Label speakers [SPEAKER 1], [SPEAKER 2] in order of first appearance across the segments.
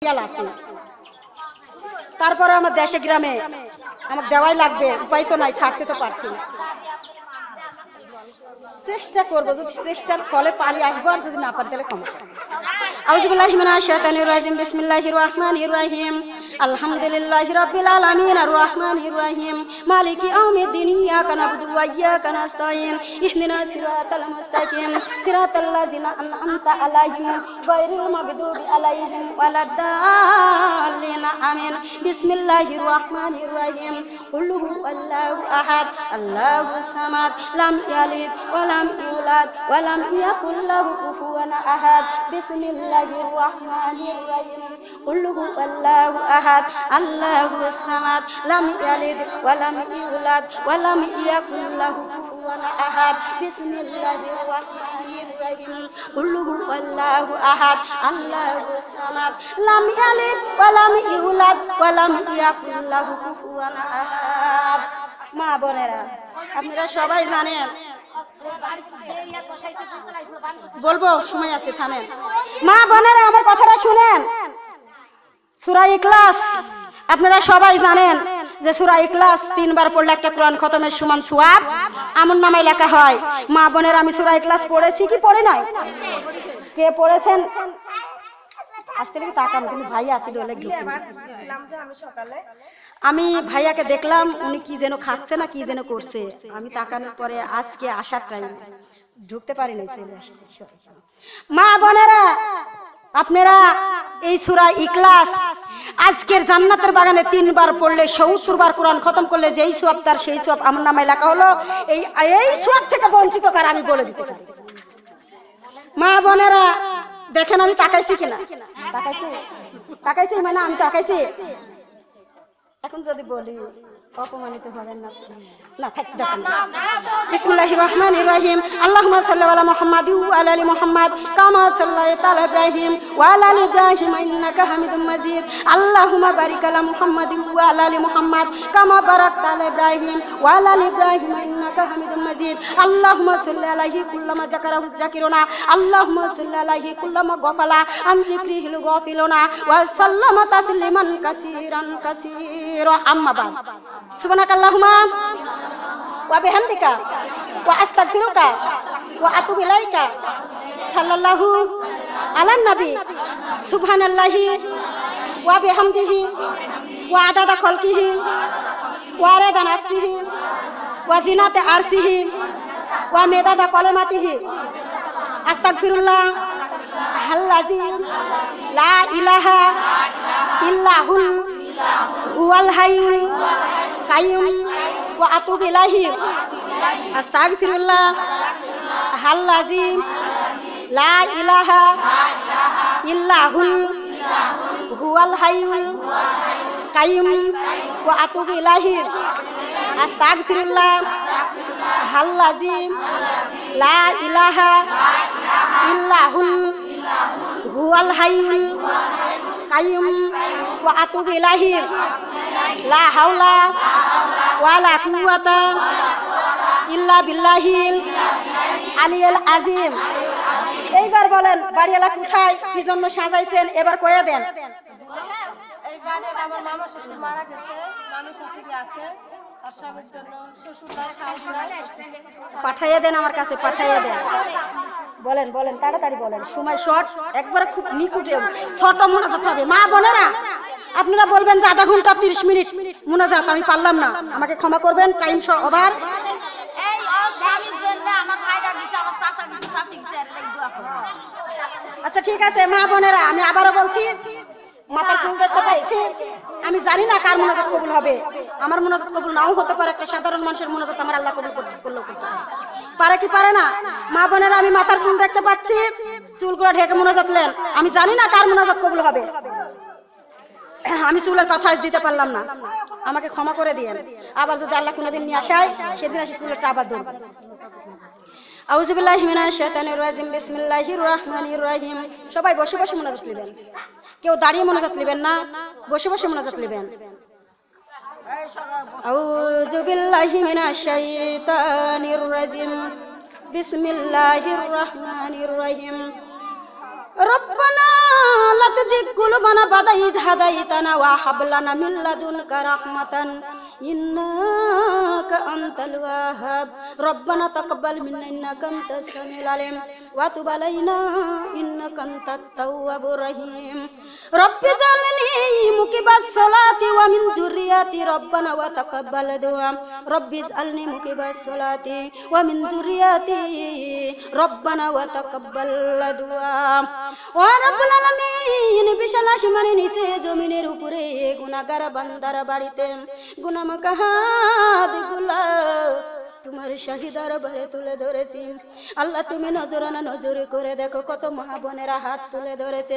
[SPEAKER 1] Serial আছে, তারপরে আমার দেশে গ্রামে আমার দেওয়াই লাগবে, উপায় তো নাই, ছাড়তে তো পারছি না। চেষ্টা করবো, যদি চেষ্টার ফলে পারি আসবো, আর যদি না পারি তাহলে ক্ষমা। আউযুবিল্লাহি মিনাশ শাইতানির রাজিম, বিসমিল্লাহির রহমানির রহিম, আলহামদুলিল্লাহি রাব্বিল আলামিন, আর রহমানির রহিম, মালিকি ইয়াউমিদ্দিন, ইয়াকা না'বুদু ওয়া ইয়াকা নাস্তাঈন, ইহদিনাস সিরাতাল মুস্তাকিম, সিরাতাল লাযিনা আন'আমতা আলাইহিম, গায়রিল মাগদুবি আলাইহিম ওয়ালাদ-দাল্লিন, আমিন। বিসমিল্লাহির রহমানির রহিম, কুল হুয়াল্লাহু আহাদ, আল্লাহুস সামাদ, লাম ইয়ালিদ ওয়া লাম ইউলাদ ওয়া লাম ইয়াকুল লাহু কুফুওয়ান আহাদ। বিসমিল্লাহির রহমানির রহিম, কুল হুয়াল্লাহু আহাদ, আল্লাহুস সামাদ, লাম ইয়ালিদ ওয়া লাম ইউলাদ ওয়া লাম ইয়াকুল লাহু কুফুওয়ান আহাদ। বিসমিল্লাহির রহমানির রহিম, কুল হুয়াল্লাহু আহাদ, আল্লাহুস সামাদ, লাম ইয়ালিদ ওয়া লাম ইউলাদ ওয়া লাম ইয়াকুল লাহু কুফুওয়ান আহাদ। মা বোনেরা, আপনারা সবাই জানেন, বলবো সময় আছে, থামেন। মা বোনেরা, আমার কথাটা শুনেন। সূরা ইখলাস আপনারা সবাই জানেন যে সূরা ইখলাস 3 বার পড়লে একটা কোরআন খতমের সমান সওয়াব আমলনামায় লেখা হয়। মা বোনেরা, আমি সূরা ইখলাস পড়েছি কি পড়ি নাই? কে পড়েছেন? আসতে কি তাকান, তুমি ভাই আসিল বলে আমি ভাইয়াকে দেখলাম, উনি কি যেন খাচ্ছে না কি যেন করছে, আমি তাকানোর পরে আজকে আসার টাইম ঢুকতে পারিনি, চলে আসছে। মা বোনেরা, আপনারা এই সূরা ইখলাস আজকের জান্নাতের বাগানে 3 বার পড়লে 70 বার কোরআন খতম করলে যেই সওয়াব তার সেই সওয়াব আমার নামে লেখা হলো। এই সওয়াব থেকে বঞ্চিত কার আমি বলে দিতে পারি। মা বোনেরা দেখেন, আমি তাকাইছি কিনা? তাকাইছি মানে আমি তাকাইছি। এখন যদি বলি অপমানিত হবেন না, না থাক দেখেন। বিসমিল্লাহির রহমানির রহিম, আল্লাহুম্মা সাল্লি আলা মুহাম্মাদি ওয়া আলা আলি মুহাম্মাদ কামা সাল্লাইতা আলা ইব্রাহিম ওয়া আলা আলি ইব্রাহিম ইন্নাকা হামিদুম মাজিদ। আল্লাহুম্মা বারিক আলা মুহাম্মাদি ওয়া আলা আলি মুহাম্মাদ কামা বারাকতা আলা ইব্রাহিম ওয়া আলা আলি ইব্রাহিম ইন্নাকা হামিদুম মাজিদ। আল্লাহুম্মা সাল্লি আলাইহি কুল্লামা যাকারাহু যাকিরুনা, আল্লাহুম্মা সাল্লি আলাইহি কুল্লামা গাফালা আন যিকরিহিল গাফিলুনা ওয়া সাল্লামা তাসলিমান কাসীরান কাসীরা। আম্মা বাদ, সুবহানাকাল্লাহুম্মা ওয়া বিহামদিকা ওয়া আস্তাগফিরুকা ওয়া আতুবু ইলাইকা। সাল্লাল্লাহু আলান নবী, সুবহানাল্লাহি ওয়া বিহামদিহি ওয়া আদাদা খালকিহি ওয়া রাদা নাফসিহি ওয়া জিনাতে আরশিহি ওয়া মিদাদা কালিমাতিহি। আস্তাগফিরুল্লাহ আল্লাযী লা ইলাহা ইল্লাহুল হুয়াল হাইয়ুল কাইয়ুম ওয়া আতুবু ইলাইহি। আস্তাগফিরুল্লাহ আল্লাযী লা ইলাহা ইল্লাহুল হুয়াল হাইয়ুল কাইয়ুম ওয়া আতুবু ইলাইহি। আস্তাগফিরুল্লাহ আল্লাযী লা ইলাহা ইল্লাহুল হুয়াল হাইয়ুল কাইয়ুম ওয়া আতুবু ইলাইহি। লা হাওলা ওয়ালা কুওয়াতা ইল্লা বিল্লাহিল আলিয়্যিল আযীম। এইবার বলেন, বাড়িওয়ালা কোথায়, কি জন্য সাজাইছেন, এবার কয়ে দেন।
[SPEAKER 2] এই বাড়ির আমার মামা শ্বশুর মারা গেছে, মামি শাশুড়ি আছে, তার স্বামীর জন্য শ্বশুররা শাশুড়া
[SPEAKER 1] পাঠাইয়ে দেন, আমার কাছে পাঠাইয়ে দেন। বলেন বলেন, তাড়াতাড়ি বলেন, সময় শর্ট, একবারে খুব নিকুটে ছোট মোনাজাত হবে। মা বোনেরা, আপনারা বলবেন যে আধা ঘন্টা 30 মিনিট মোনাজাত, আমি পারলাম না, আমাকে ক্ষমা করবেন, টাইম ওভার।
[SPEAKER 2] এই স্বামীর জন্য আমার ভাইরা দিছে, আমার চাচা দিছে, চাচি দিছে, এর লাগি দোয়া করো।
[SPEAKER 1] আচ্ছা ঠিক আছে মা বোনেরা, আমি আবারও বলছি, মাথার চুল দেখতে পাচ্ছি, আমি জানি না কার মোনাজাত কবুল হবে, আমার মোনাজাত কবুল নাও হতে পারে, একটা সাধারণ মানুষের মোনাজাত আমার আল্লাহ কবুল করলেও পারে কি পারে না। মা বোনেরা, আমি মাথার চুল দেখতে পাচ্ছি, চুলগুলো ঢেকে মোনাজাত নেন, আমি জানি না কার মোনাজাত কবুল হবে, আমি চুলের কথা আজ দিতে পারলাম না, আমাকে ক্ষমা করে দিয়েন। আবার যদি আল্লাহ কোনোদিন নিয়ে আসায়, সেদিন আসি চুলেরটা আবার ধরবো। আউযুবিল্লাহি মিনাশ শাইতানির রাজিম, বিসমিল্লাহির রহমানির রহিম। সবাই বসে বসে মোনাজাত নেবেন, কেউ দাঁড়িয়ে মোনাজাত নেবেন না, বসে বসে মোনাজাত নেবেন। আউযুবিল্লাহি মিনাশ শাইতানির রাজিম, বিসমিল্লাহির রহমানির রহিম। ربنا لا تزغ قلوبنا بعد إذ هديتنا وهب لنا من لدنك رحمة إنك أنت الوهاب ربنا تقبل منا إنك أنت السميع العليم وتب علينا إنك أنت التواب الرحيم رب اجعلني مقيم الصلاة ومن ذريتي ربنا وتقبل دعاء رب اجعلني مقيم الصلاة ومن ذريتي ربنا وتقبل دعاء ورب العالمين বিশাল আসমানের নিচে জমিনের উপরে গুনাহগার বান্দার বাড়িতে গুনাহমাখা হাতগুলা তোমার শাহী দরবারে তুলে ধরেছি আল্লাহ তুমি নজরানা নজর করে দেখো কত মা বোনেরা হাত তুলে ধরেছে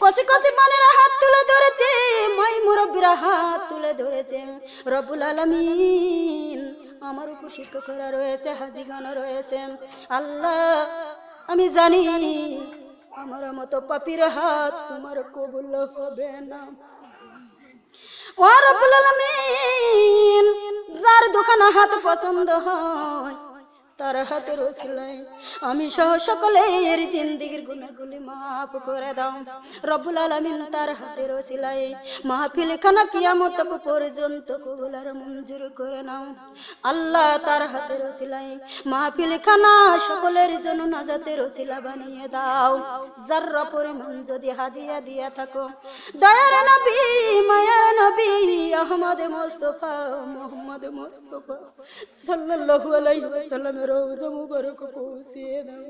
[SPEAKER 1] কচি কচি বোনেরা হাত তুলে ধরেছে মাই মুরব্বীরা হাত তুলে ধরেছে রব্বুল আলামিন আমার উপর শিক্ষকরা রয়েছে হাজিগান রয়েছে আল্লাহ আমি জানি আমার মতো পাপীর হাত তোমার কবুল হবে না ও রব্বুল আলামিন যার দোকানে হাত পছন্দ হয় তার হাতের ওসিলায় আমি সহ সকলের জিন্দেগীর গুনাহগুলি মাফ করে দাও রব্বুল আলামিন তার হাতের ওসিলায় মাহফিল খানা কিয়ামত পর্যন্ত কবুল আর মঞ্জুর করে নাও আল্লাহ তার হাতের ওসিলায় মাহফিল খানা সকলের জন্য নাজাতের ওসিলা বানিয়ে দাও যাররা পরিমাণ যদি হাদিয়া দিয়া থাকো দয়ার নবী মায়ার নবী আহমদ মুস্তাফা মুহাম্মদ মুস্তাফা সাল্লাল্লাহু আলাইহি ওয়াসাল্লাম রওজা মুবারক পৌঁছিয়ে দাও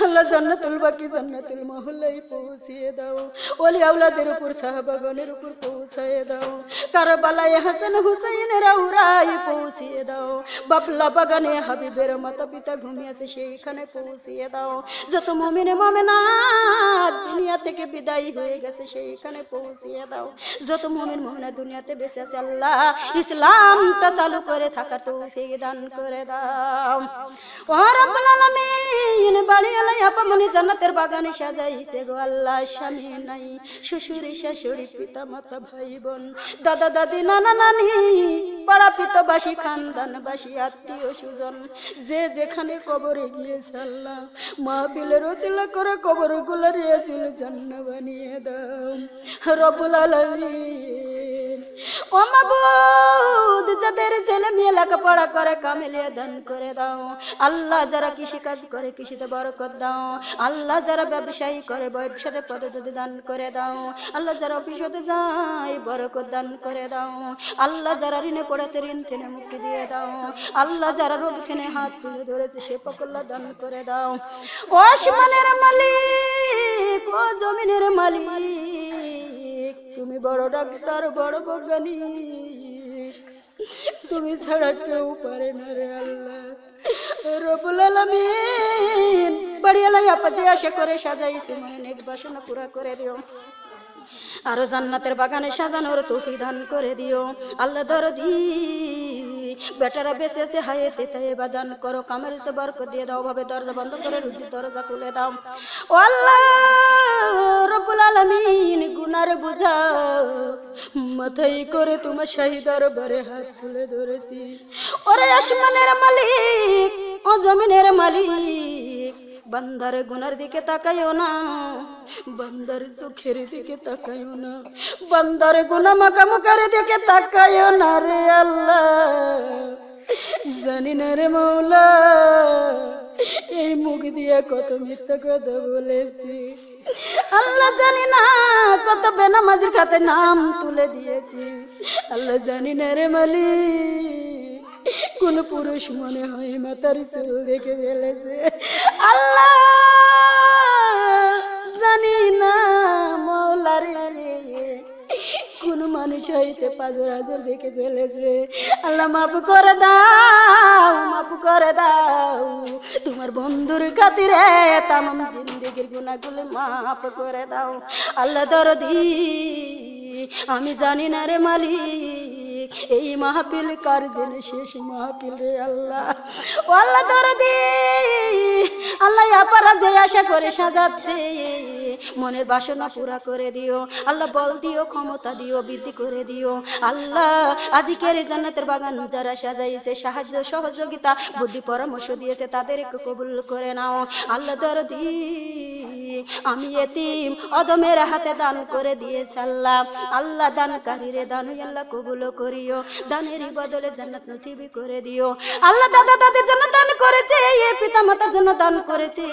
[SPEAKER 1] আল্লাহ জান্নাতুল বাকি জান্নাতুল মাহল্লায় পৌঁছিয়ে দাও ওলি আওলাদের উপর সাহাবাগণের উপর পৌঁছায় দাও কারবালায় হাসান হুসাইনের রওরায় পৌঁছিয়ে দাও বাবলা বাগানে হাবিবের মাতা পিতা ঘুমিয়েছে সেইখানে পৌঁছিয়ে দাও যত মুমিনে মুমিনাত দুনিয়া থেকে বিদায় হয়ে গেছে সেইখানে পৌঁছিয়ে দাও যত মুমিন মুমিনা দুনিয়াতে বেঁচে আছে আল্লাহ ইসলামটা চালু করে থাকার তৌফিক দান করে দাও ও রব্বুল আলামিন বাড়ি আলাই আপামনি জান্নাতের বাগানে সাজাইছে গো আল্লাহ স্বামী নাই শ্বশুর শাশুড়ি পিতা মাতা ভাই বোন দাদা দাদি নানা নানি পাড়া পিতবাসী খানদানবাসী আত্মীয় সুজন যে যেখানে কবরে গিয়েছে আল্লাহ মাহফিলের ওসিলা করে কবরগুলো রিয়াজুল জান্নাহ বানিয়ে দাও রব্বুল আলামিন ও মাবুদ যাদের ছেলে মেয়ে লেখাপড়া করে কামিলিয়া দান করে দাও আল্লাহ যারা কৃষি কাজ করে কৃষিতে বরকত দাও আল্লাহ যারা ব্যবসায়ী করে ব্যবসাতে পদ্ধতি দান করে দাও আল্লাহ যারা অফিসে যায় বরকত দান করে দাও আল্লাহ যারা ঋণে পড়েছে ঋণ থেকে মুক্তি দিয়ে দাও আল্লাহ যারা রোগ থেকে হাত তুলে ধরেছে সে কল্যাণ দান করে দাও ও আসমানের মালিক ও জমিনের মালিক তুমি বড় ডাক্তার বড় বৈজ্ঞানিক তুমি ছাড়া কেউ পারে না রে আল্লাহ রব্বুল আলামিন বাড়িয়ালাই আপা যে আশা করে সাজাইছে অনেক বাসনা পুরা করে দিও আর জান্নাতের বাগানে সাজানোর তৌফিক দান করে দিও আল্লাহ দরদি বেটারা বেঁচে আছে হায়াতে তাইবা দান করো কামারিতে বরকত দিয়ে দাও ভাবে দরজা বন্ধ করে রুজির দরজা খুলে দাও ও আল্লাহ রব্বুল আলামিন গুনার বোঝা মাথায় করে তোমার শাহী দরবারে হাত তুলে ধরেছি ওরে আসমানের মালিক ও জমিনের মালিক বান্দার গুনার দিকে তাকাইও না বান্দার চোখের দিকে তাকাইও না বান্দার গুনাহ মাখা মুখের দিকে তাকাইও না রে আল্লাহ জানি না রে মৌলা এই মুখ দিয়ে কত মিথ্যা কথা বলেছি আল্লাহ জানি না কত বেনামাজির খাতে নাম তুলে দিয়েছি আল্লাহ জানি না রে মালিক কোন পুরুষ মনে হয় মাথার চুল দেখে ফেলেছে আল্লাহ জানি না মৌলা রে কোন মানুষ হইতে পাজর হাজর দেখে ফেলেছে আল্লাহ মাফ করে দাও মাফ করে দাও তোমার বন্ধুর খাতিরে তামাম জিন্দেগির গুনাহগুলো মাফ করে দাও আল্লাহ দরদি আমি জানি না রে মালিক এই মাহফিল কার জন্য শেষ মাহফিল রে আল্লাহ ও আল্লাহ দরদি আল্লাহ আপারা যে আশা করে সাজাচ্ছে মনের বাসনা পুরা করে দিও আল্লাহ বল দিও ক্ষমতা দিও বৃদ্ধি করে দিও আল্লাহ আজকের জান্নাতের বাগান যারা সাজাইছে সাহায্য সহযোগিতা বুদ্ধি পরামর্শ দিয়েছে তাদেরকে কবুল করে নাও আল্লাহ দরদি আমি এতিম অদমের হাতে দান করে দিয়েছি আল্লাহ। আল্লাহ দানকারীরে দান আল্লাহ কবুল করিও, দানেরই বদলে জান্নাত নসিব করে দিও। আল্লাহ দাদা দাদির জন্য দান করেছে, এই পিতা মাতার জন্য দান করেছে,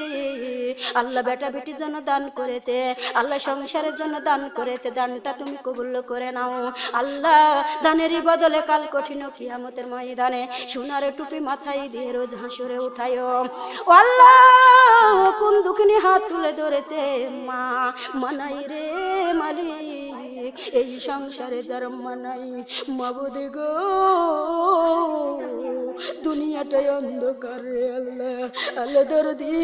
[SPEAKER 1] আল্লাহ বেটা বেটির জন্য দান করেছে, আল্লাহ সংসারের জন্য দান করেছে, দানটা তুমি কবুল করে নাও আল্লাহ। দানেরই বদলে কাল কঠিন কিয়ামতের ময়দানে সোনার টুপি মাথায় দিয়ে রোজ হাসরে উঠায়ো ও আল্লাহ। কোন দুঃখিনী হাত তুলে ধরেছে মা, মানাই রে মালিক এই সংসারে যার মানাই, মাবুদ গো দুনিয়াটাই অন্ধকার রে আল্লাহ। আল্লাহ দরদি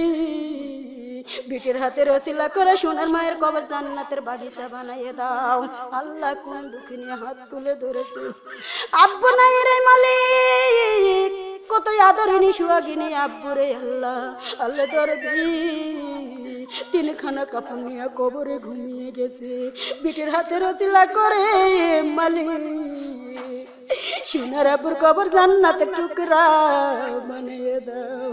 [SPEAKER 1] বিটির হাতে রসিলা করে সোনার মায়ের কবর জান্নাতের বাগিচা বানাইয়ে দাও আল্লাহ। কোন দুঃখিনী হাত তুলে ধরেছে আব্বু নাই রে মালিক, কত আদরিনী সুহাগিনী আব্বু রে আল্লাহ। আল্লাহ দরদি তিনখানা কাপড় নিয়ে কবরে ঘুমিয়ে গেছে, বিটির হাতে রসিলা করে মালিক সোনার আব্বুর কবর জান্নাতের টুকরা বানিয়ে দাও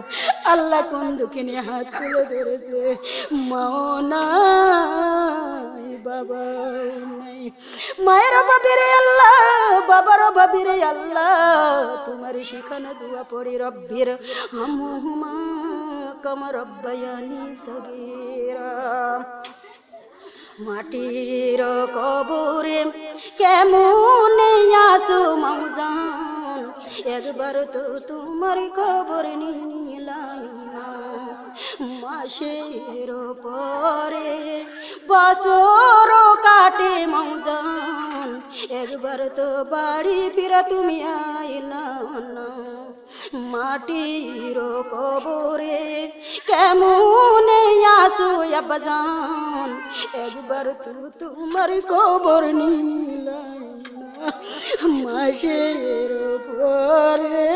[SPEAKER 1] আল্লাহ। কোন দুঃখিনী হাত তুলে ধরেছে মাও নাই বাবা নাই, মায়ের অভাবীরে আল্লাহ, বাবার অভাবীরে আল্লাহ। তোমার শিখানো দুয়া পড়ি রব্বির হামহুমা কামা রব্বায়ানি সগীরা। মাটির কবরে কেমন আসো মৌজান, একবার তো তোমার খবর নিলাম না। মাসের পরে বছর কাটে মৌজান, একবার তো বাড়ি ফিরা তুমি আইলা না। মাটির কবরে কেমন আসো আব্বাজান, একবার তো তোমার খবর নিলাম না। মাসের পরে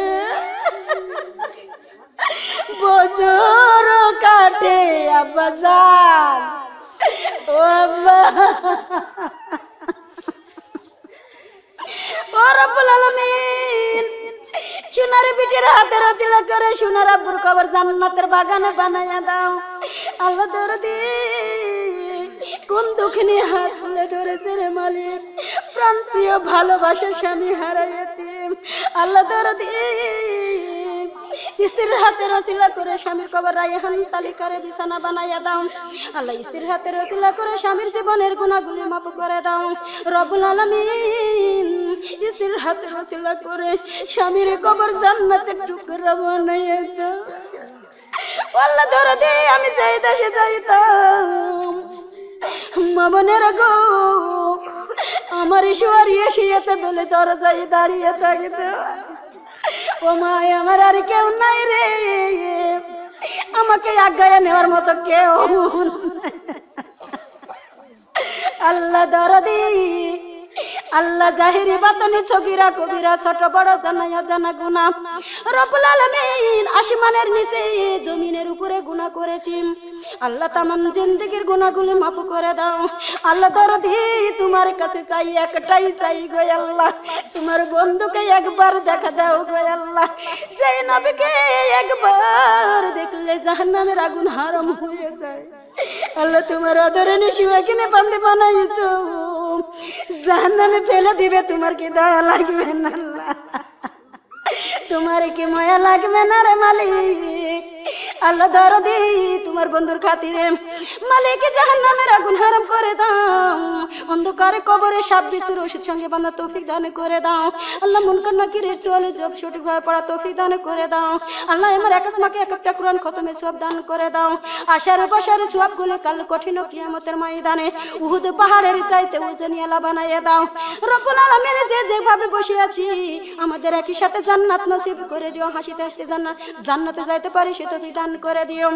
[SPEAKER 1] বছর কাটে আব্বাজান, ও আব্বা ও রব্বুল আলামিন সোনার বিটির হাতে রচিলা করে সোনার আব্বুর কবর জান্নাতের বাগানে বানাইয়া দাও আল্লাহ। দরদি কোন দুঃখিনী হাত তুলে ধরেছে রে মালিক, প্রাণ প্রিয় ভালোবাসার স্বামী হারাইতে আল্লাহ। দরদি স্ত্রীর হাতে রচিলা করে স্বামীর কবর রায়হান তালিকারে বিছানা বানাইয়া দাও আল্লাহ। স্ত্রীর হাতে রচিলা করে স্বামীর জীবনের গুনাহগুলি মাফ করে দাও রব্বুল আলামিন। স্ত্রীর হাতে রচিলা করে স্বামীর কবর জান্নাতের টুকরা বানাইয়া দাও আল্লাহ। দরদি আমি যাই দেশে যাইতাম মা বোনেরা গো, আমার শুয়ারিয়ে শিয়েতে বলে দরজায় দাঁড়িয়ে থাকিত, ও মা আমার আর কেউ নাই রে, আমাকে আজ্ঞায় নেওয়ার মতো কেউ। আল্লাহ দরদি আল্লাহ জাহিরি বাতনি সগীরা কবিরা ছোট বড় জানায়া জানা গুনাহ রব্বুল আলামিন আসমানের নিচে জমিনের উপরে গুনাহ করেছি আল্লাহ। তামাম জিন্দেগির গুনাহগুলি মাফ করে দাও আল্লাহ। দরদি তোমার কাছে চাই, একটাই চাই গো আল্লাহ, তোমার বন্ধুকে একবার দেখা দাও গো আল্লাহ। যেই নবীকে একবার দেখলে জাহান্নামের আগুন হারাম হয়ে যায় আল্লাহ। তোমার আদরণে শুয়াকিনে বান্দে বানাইছো, জাহান্নামে ফেলে দিবে, তোমার কি দয়া লাগবে না আল্লাহ? তোমার কি মায়া লাগবে না রে মালিক? আল্লাহ দরদি তোমার বন্ধুর খাতিরে মালিক জাহান্নামের আগুন হারাম করে দাও, অন্ধকারে কবরে সাপ বিছুর ওষুধ সঙ্গে বানা তৌফিক দান করে দাও আল্লাহ। মুনকার নাকিরের চলে জব সঠিকভাবে পড়া তৌফিক দান করে দাও আল্লাহ। আমার এক এক মাকে এক একটা কোরআন খতমে সওয়াব দান করে দাও। আশারে বসারে সওয়াবগুলো কাল কঠিন কিয়ামতের ময়দানে উহুদ পাহাড়ের চাইতে ওজনিয়ালা বানাইয়া দাও রব্বুল আলামিন। যে যেভাবে বসে আছি আমাদের একই সাথে জান্নাত নসিব করে দিও, হাসিতে হাসিতে জান্নাতে যাইতে পারি সে তৌফিক দান করে দিও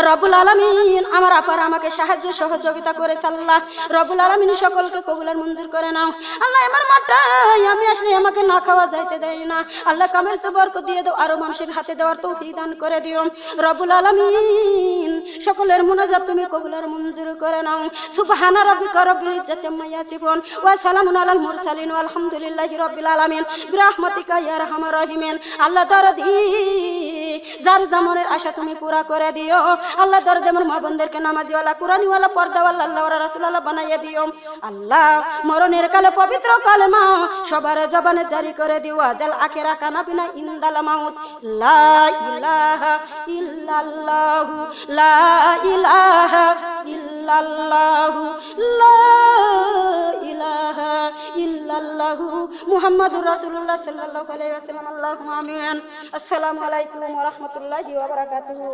[SPEAKER 1] রব্বুল আলামিন। আমার আপার আমাকে সাহায্য সহযোগিতা করেছে আল্লাহ রব্বুল আলামিন, সকলকে কবুল আর মঞ্জুর করে নাও আল্লাহ। আমার মাটাই আমি আসলে আমাকে না খাওয়া যাইতে দেয় না আল্লাহ, কামের তো বরকত দিয়ে দাও, আরো মানুষের হাতে দেওয়ার তৌফিক দান করে দিও রব্বুল আলামিন। সকলের মুনাজাত তুমি কবুলের মঞ্জুর করে নাও। সুবহানা রাব্বিকা রাব্বিল ইজ্জাতি আম্মা ইয়াসিফুন ওয়া সালামুন আলাল মুরসালিন ওয়া আলহামদুলিল্লাহি রাব্বিল আলামিন বিরহমাতিকা ইয়া আরহামার রাহিমিন। আল্লাহ দরদি যার জামনের আশা তুমি পুরা করে দিও। আল্লাহ দরদে আমার মা বোনদেরকে নামাজিওয়ালা কুরআনিওয়ালা পর্দাওয়ালা আল্লাহ ওয়া রাসূলুল্লাহ বানাইয়া দিও। আল্লাহ মরণের কালে পবিত্র কালেমা সবার জবানে জারি করে দিও। আজাল আখিরা কানা বিনা ইনদাল মাউত লা ইলাহা ইল্লাল্লাহু লা ইলাহা ইল্লাল্লাহু লা ইলাহা ইল্লাল্লাহু মুহাম্মাদুর রাসূলুল্লাহ সাল্লাল্লাহু আলাইহি ওয়াসাল্লাম। আল্লাহুম্মা আমিন। আসসালামু আলাইকুম ওয়া রাহমাতুল্লাহি ওয়া বারাকাতুহু।